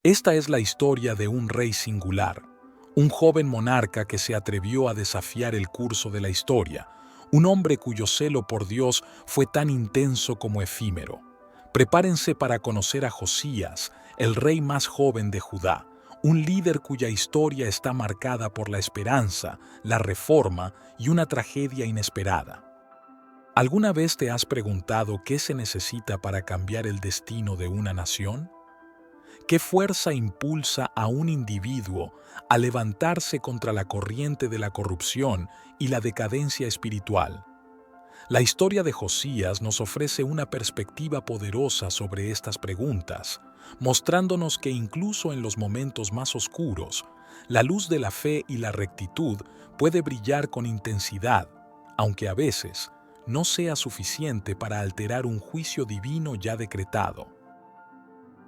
Esta es la historia de un rey singular, un joven monarca que se atrevió a desafiar el curso de la historia, un hombre cuyo celo por Dios fue tan intenso como efímero. Prepárense para conocer a Josías, el rey más joven de Judá, un líder cuya historia está marcada por la esperanza, la reforma y una tragedia inesperada. ¿Alguna vez te has preguntado qué se necesita para cambiar el destino de una nación? ¿Qué fuerza impulsa a un individuo a levantarse contra la corriente de la corrupción y la decadencia espiritual? La historia de Josías nos ofrece una perspectiva poderosa sobre estas preguntas, mostrándonos que incluso en los momentos más oscuros, la luz de la fe y la rectitud puede brillar con intensidad, aunque a veces no sea suficiente para alterar un juicio divino ya decretado.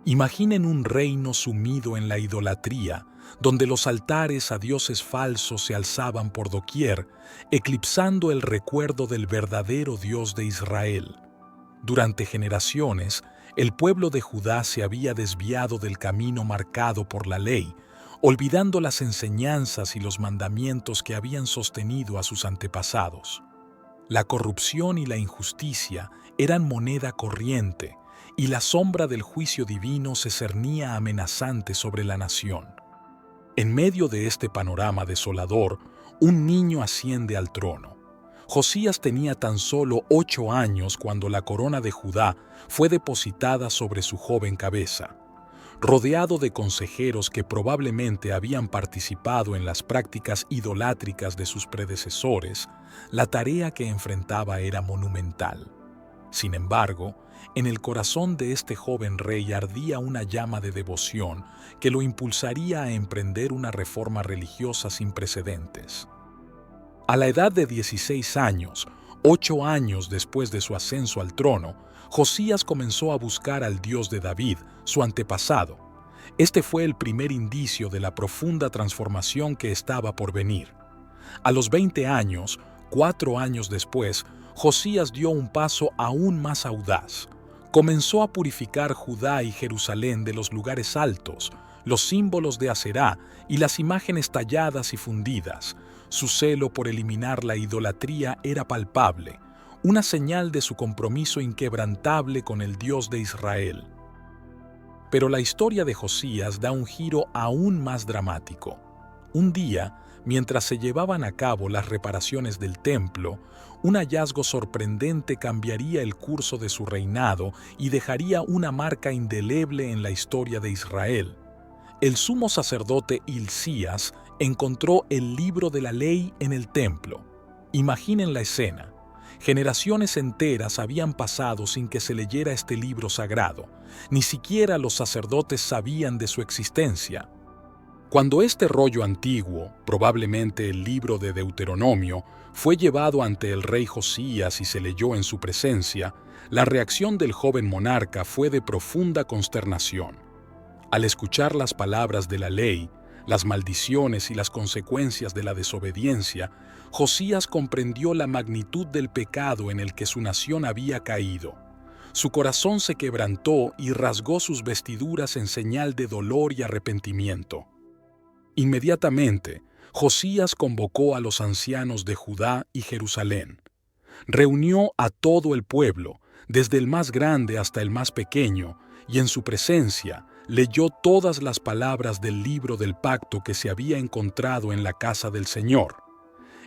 Imaginen un reino sumido en la idolatría, donde los altares a dioses falsos se alzaban por doquier, eclipsando el recuerdo del verdadero Dios de Israel. Durante generaciones, el pueblo de Judá se había desviado del camino marcado por la ley, olvidando las enseñanzas y los mandamientos que habían sostenido a sus antepasados. La corrupción y la injusticia eran moneda corriente, y la sombra del juicio divino se cernía amenazante sobre la nación. En medio de este panorama desolador, un niño asciende al trono. Josías tenía tan solo 8 años cuando la corona de Judá fue depositada sobre su joven cabeza. Rodeado de consejeros que probablemente habían participado en las prácticas idolátricas de sus predecesores, la tarea que enfrentaba era monumental. Sin embargo, en el corazón de este joven rey ardía una llama de devoción que lo impulsaría a emprender una reforma religiosa sin precedentes. A la edad de 16 años, 8 años después de su ascenso al trono, Josías comenzó a buscar al Dios de David, su antepasado. Este fue el primer indicio de la profunda transformación que estaba por venir. A los 20 años, 4 años después, Josías dio un paso aún más audaz. Comenzó a purificar Judá y Jerusalén de los lugares altos, los símbolos de Aserá y las imágenes talladas y fundidas. Su celo por eliminar la idolatría era palpable, una señal de su compromiso inquebrantable con el Dios de Israel. Pero la historia de Josías da un giro aún más dramático. Un día, mientras se llevaban a cabo las reparaciones del templo, un hallazgo sorprendente cambiaría el curso de su reinado y dejaría una marca indeleble en la historia de Israel. El sumo sacerdote Hilcías encontró el libro de la ley en el templo. Imaginen la escena. Generaciones enteras habían pasado sin que se leyera este libro sagrado. Ni siquiera los sacerdotes sabían de su existencia. Cuando este rollo antiguo, probablemente el libro de Deuteronomio, fue llevado ante el rey Josías y se leyó en su presencia, la reacción del joven monarca fue de profunda consternación. Al escuchar las palabras de la ley, las maldiciones y las consecuencias de la desobediencia, Josías comprendió la magnitud del pecado en el que su nación había caído. Su corazón se quebrantó y rasgó sus vestiduras en señal de dolor y arrepentimiento. Inmediatamente, Josías convocó a los ancianos de Judá y Jerusalén. Reunió a todo el pueblo, desde el más grande hasta el más pequeño, y en su presencia leyó todas las palabras del libro del pacto que se había encontrado en la casa del Señor.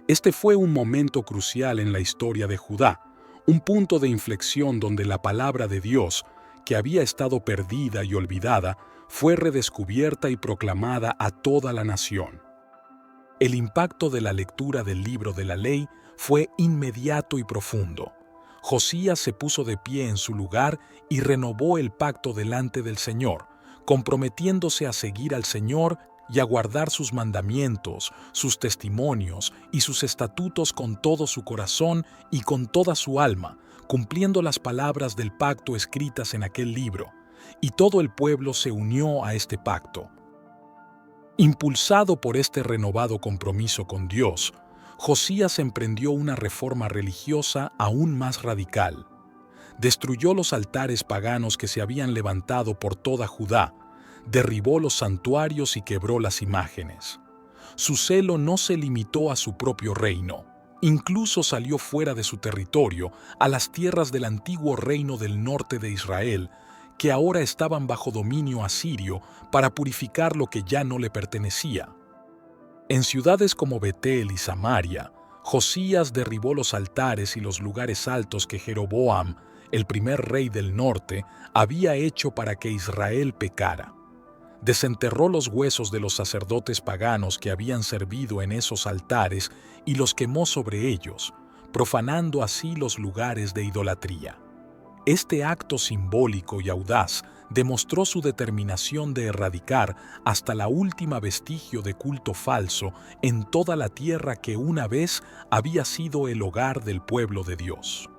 Este fue un momento crucial en la historia de Judá, un punto de inflexión donde la palabra de Dios, que había estado perdida y olvidada, fue redescubierta y proclamada a toda la nación. El impacto de la lectura del libro de la ley fue inmediato y profundo. Josías se puso de pie en su lugar y renovó el pacto delante del Señor, comprometiéndose a seguir al Señor y a guardar sus mandamientos, sus testimonios y sus estatutos con todo su corazón y con toda su alma, cumpliendo las palabras del pacto escritas en aquel libro. Y todo el pueblo se unió a este pacto. Impulsado por este renovado compromiso con Dios, Josías emprendió una reforma religiosa aún más radical. Destruyó los altares paganos que se habían levantado por toda Judá, derribó los santuarios y quebró las imágenes. Su celo no se limitó a su propio reino. Incluso salió fuera de su territorio, a las tierras del antiguo reino del norte de Israel, que ahora estaban bajo dominio asirio, para purificar lo que ya no le pertenecía. En ciudades como Betel y Samaria, Josías derribó los altares y los lugares altos que Jeroboam, el primer rey del norte, había hecho para que Israel pecara. Desenterró los huesos de los sacerdotes paganos que habían servido en esos altares y los quemó sobre ellos, profanando así los lugares de idolatría. Este acto simbólico y audaz demostró su determinación de erradicar hasta la última vestigio de culto falso en toda la tierra que una vez había sido el hogar del pueblo de Dios.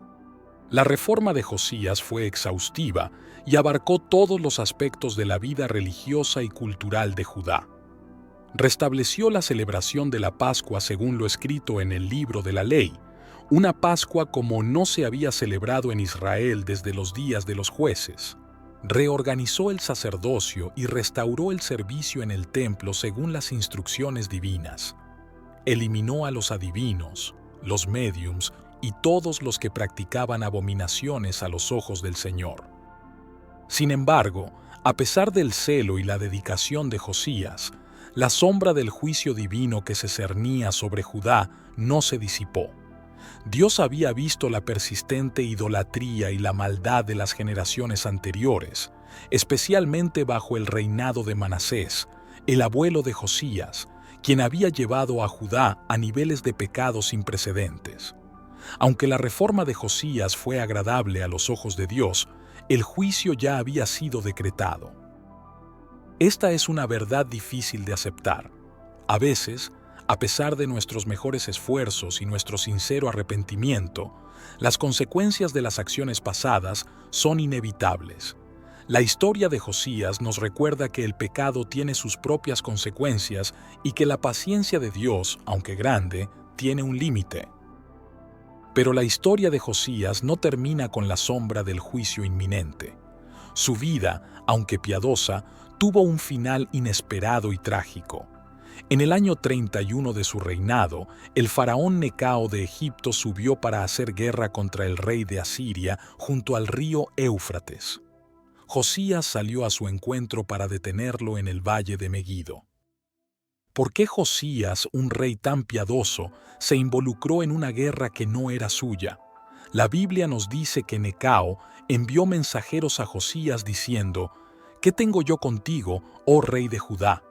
La reforma de Josías fue exhaustiva y abarcó todos los aspectos de la vida religiosa y cultural de Judá. Restableció la celebración de la Pascua según lo escrito en el libro de la ley, una Pascua como no se había celebrado en Israel desde los días de los jueces. Reorganizó el sacerdocio y restauró el servicio en el templo según las instrucciones divinas. Eliminó a los adivinos, los médiums y todos los que practicaban abominaciones a los ojos del Señor. Sin embargo, a pesar del celo y la dedicación de Josías, la sombra del juicio divino que se cernía sobre Judá no se disipó. Dios había visto la persistente idolatría y la maldad de las generaciones anteriores, especialmente bajo el reinado de Manasés, el abuelo de Josías, quien había llevado a Judá a niveles de pecado sin precedentes. Aunque la reforma de Josías fue agradable a los ojos de Dios, el juicio ya había sido decretado. Esta es una verdad difícil de aceptar. A veces, a pesar de nuestros mejores esfuerzos y nuestro sincero arrepentimiento, las consecuencias de las acciones pasadas son inevitables. La historia de Josías nos recuerda que el pecado tiene sus propias consecuencias y que la paciencia de Dios, aunque grande, tiene un límite. Pero la historia de Josías no termina con la sombra del juicio inminente. Su vida, aunque piadosa, tuvo un final inesperado y trágico. En el año 31 de su reinado, el faraón Necao de Egipto subió para hacer guerra contra el rey de Asiria junto al río Éufrates. Josías salió a su encuentro para detenerlo en el valle de Megido. ¿Por qué Josías, un rey tan piadoso, se involucró en una guerra que no era suya? La Biblia nos dice que Necao envió mensajeros a Josías diciendo: «¿Qué tengo yo contigo, oh rey de Judá?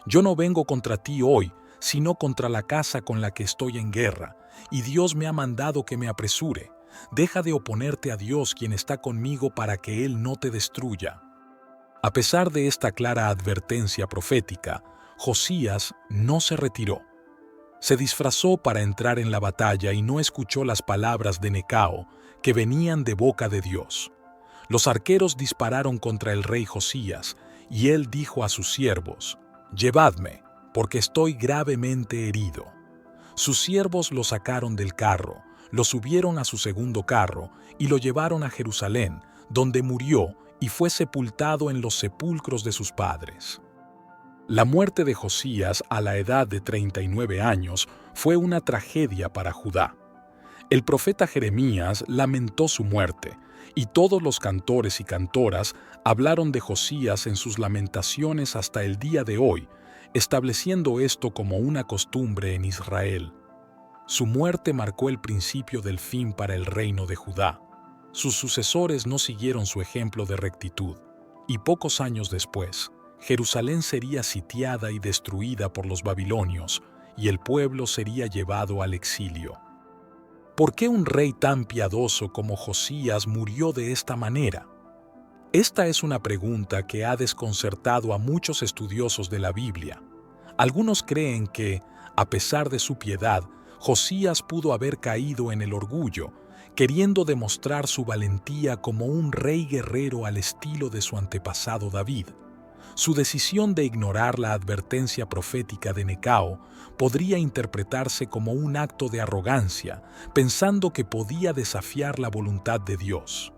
Yo no vengo contra ti hoy, sino contra la casa con la que estoy en guerra, y Dios me ha mandado que me apresure. Deja de oponerte a Dios quien está conmigo para que Él no te destruya». A pesar de esta clara advertencia profética, Josías no se retiró. Se disfrazó para entrar en la batalla y no escuchó las palabras de Necao, que venían de boca de Dios. Los arqueros dispararon contra el rey Josías, y él dijo a sus siervos: «Llevadme, porque estoy gravemente herido». Sus siervos lo sacaron del carro, lo subieron a su segundo carro y lo llevaron a Jerusalén, donde murió y fue sepultado en los sepulcros de sus padres. La muerte de Josías a la edad de 39 años fue una tragedia para Judá. El profeta Jeremías lamentó su muerte, y todos los cantores y cantoras hablaron de Josías en sus lamentaciones hasta el día de hoy, estableciendo esto como una costumbre en Israel. Su muerte marcó el principio del fin para el reino de Judá. Sus sucesores no siguieron su ejemplo de rectitud, y pocos años después, Jerusalén sería sitiada y destruida por los babilonios, y el pueblo sería llevado al exilio. ¿Por qué un rey tan piadoso como Josías murió de esta manera? Esta es una pregunta que ha desconcertado a muchos estudiosos de la Biblia. Algunos creen que, a pesar de su piedad, Josías pudo haber caído en el orgullo, queriendo demostrar su valentía como un rey guerrero al estilo de su antepasado David. Su decisión de ignorar la advertencia profética de Necao podría interpretarse como un acto de arrogancia, pensando que podía desafiar la voluntad de Dios.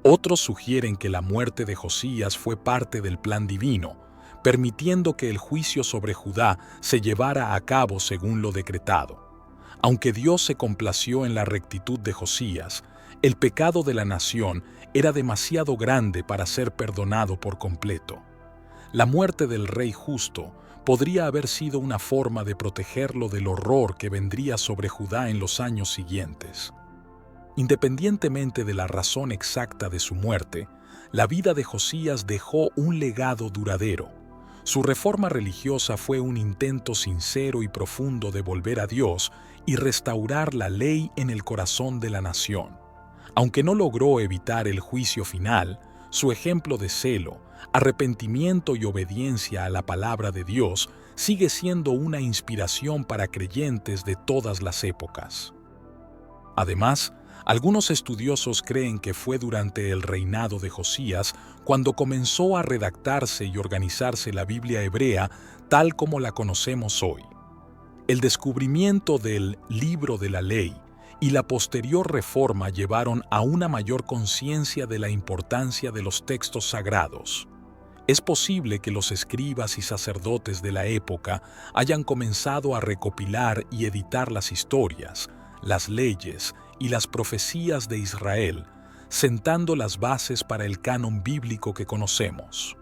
Otros sugieren que la muerte de Josías fue parte del plan divino, permitiendo que el juicio sobre Judá se llevara a cabo según lo decretado. Aunque Dios se complació en la rectitud de Josías, el pecado de la nación era demasiado grande para ser perdonado por completo. La muerte del rey justo podría haber sido una forma de protegerlo del horror que vendría sobre Judá en los años siguientes. Independientemente de la razón exacta de su muerte, la vida de Josías dejó un legado duradero. Su reforma religiosa fue un intento sincero y profundo de volver a Dios y restaurar la ley en el corazón de la nación. Aunque no logró evitar el juicio final, su ejemplo de celo, arrepentimiento y obediencia a la palabra de Dios sigue siendo una inspiración para creyentes de todas las épocas. Además, algunos estudiosos creen que fue durante el reinado de Josías cuando comenzó a redactarse y organizarse la Biblia hebrea tal como la conocemos hoy. El descubrimiento del Libro de la Ley y la posterior reforma llevaron a una mayor conciencia de la importancia de los textos sagrados. Es posible que los escribas y sacerdotes de la época hayan comenzado a recopilar y editar las historias, las leyes y las profecías de Israel, sentando las bases para el canon bíblico que conocemos.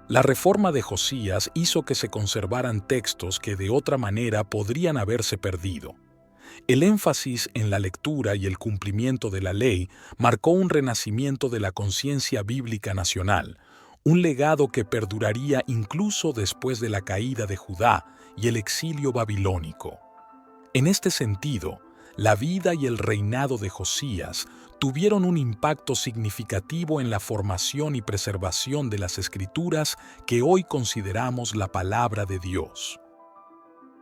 La reforma de Josías hizo que se conservaran textos que de otra manera podrían haberse perdido. El énfasis en la lectura y el cumplimiento de la ley marcó un renacimiento de la conciencia bíblica nacional, un legado que perduraría incluso después de la caída de Judá y el exilio babilónico. En este sentido, la vida y el reinado de Josías tuvieron un impacto significativo en la formación y preservación de las Escrituras que hoy consideramos la palabra de Dios.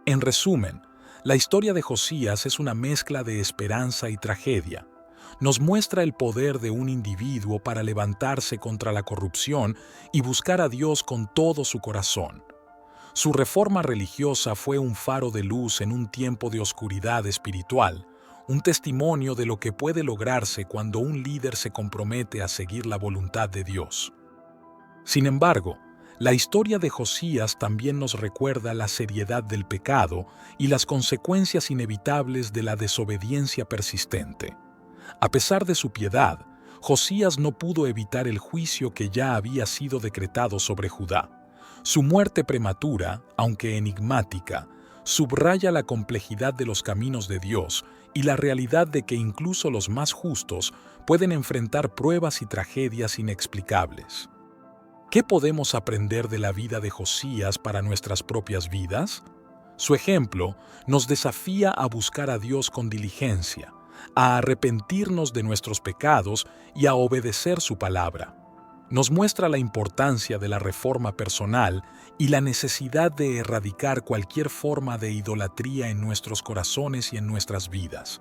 En resumen, la historia de Josías es una mezcla de esperanza y tragedia. Nos muestra el poder de un individuo para levantarse contra la corrupción y buscar a Dios con todo su corazón. Su reforma religiosa fue un faro de luz en un tiempo de oscuridad espiritual, un testimonio de lo que puede lograrse cuando un líder se compromete a seguir la voluntad de Dios. Sin embargo, la historia de Josías también nos recuerda la seriedad del pecado y las consecuencias inevitables de la desobediencia persistente. A pesar de su piedad, Josías no pudo evitar el juicio que ya había sido decretado sobre Judá. Su muerte prematura, aunque enigmática, subraya la complejidad de los caminos de Dios y la realidad de que incluso los más justos pueden enfrentar pruebas y tragedias inexplicables. ¿Qué podemos aprender de la vida de Josías para nuestras propias vidas? Su ejemplo nos desafía a buscar a Dios con diligencia, a arrepentirnos de nuestros pecados y a obedecer su palabra. Nos muestra la importancia de la reforma personal y la necesidad de erradicar cualquier forma de idolatría en nuestros corazones y en nuestras vidas.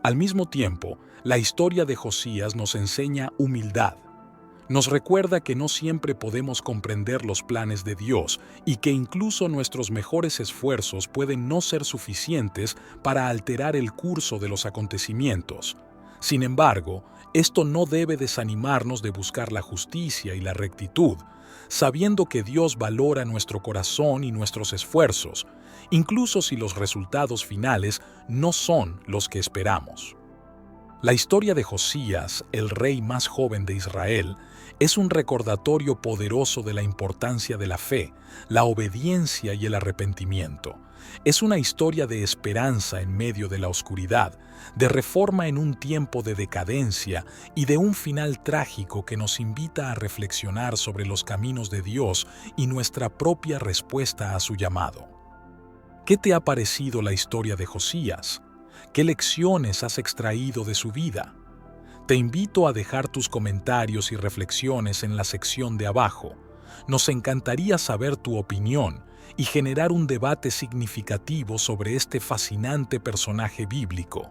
Al mismo tiempo, la historia de Josías nos enseña humildad. Nos recuerda que no siempre podemos comprender los planes de Dios y que incluso nuestros mejores esfuerzos pueden no ser suficientes para alterar el curso de los acontecimientos. Sin embargo, esto no debe desanimarnos de buscar la justicia y la rectitud, sabiendo que Dios valora nuestro corazón y nuestros esfuerzos, incluso si los resultados finales no son los que esperamos. La historia de Josías, el rey más joven de Israel, es un recordatorio poderoso de la importancia de la fe, la obediencia y el arrepentimiento. Es una historia de esperanza en medio de la oscuridad, de reforma en un tiempo de decadencia y de un final trágico que nos invita a reflexionar sobre los caminos de Dios y nuestra propia respuesta a su llamado. ¿Qué te ha parecido la historia de Josías? ¿Qué lecciones has extraído de su vida? Te invito a dejar tus comentarios y reflexiones en la sección de abajo. Nos encantaría saber tu opinión y generar un debate significativo sobre este fascinante personaje bíblico.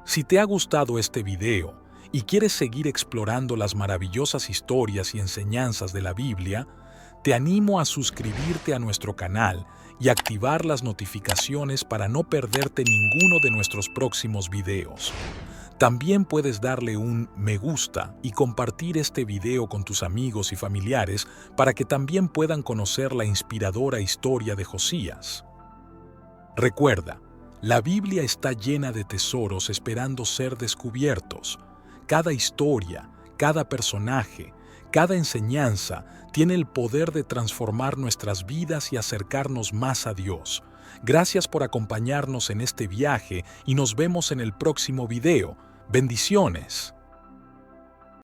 Si te ha gustado este video y quieres seguir explorando las maravillosas historias y enseñanzas de la Biblia, te animo a suscribirte a nuestro canal y activar las notificaciones para no perderte ninguno de nuestros próximos videos. También puedes darle un me gusta y compartir este video con tus amigos y familiares para que también puedan conocer la inspiradora historia de Josías. Recuerda, la Biblia está llena de tesoros esperando ser descubiertos. Cada historia, cada personaje, cada enseñanza tiene el poder de transformar nuestras vidas y acercarnos más a Dios. Gracias por acompañarnos en este viaje y nos vemos en el próximo video. Bendiciones.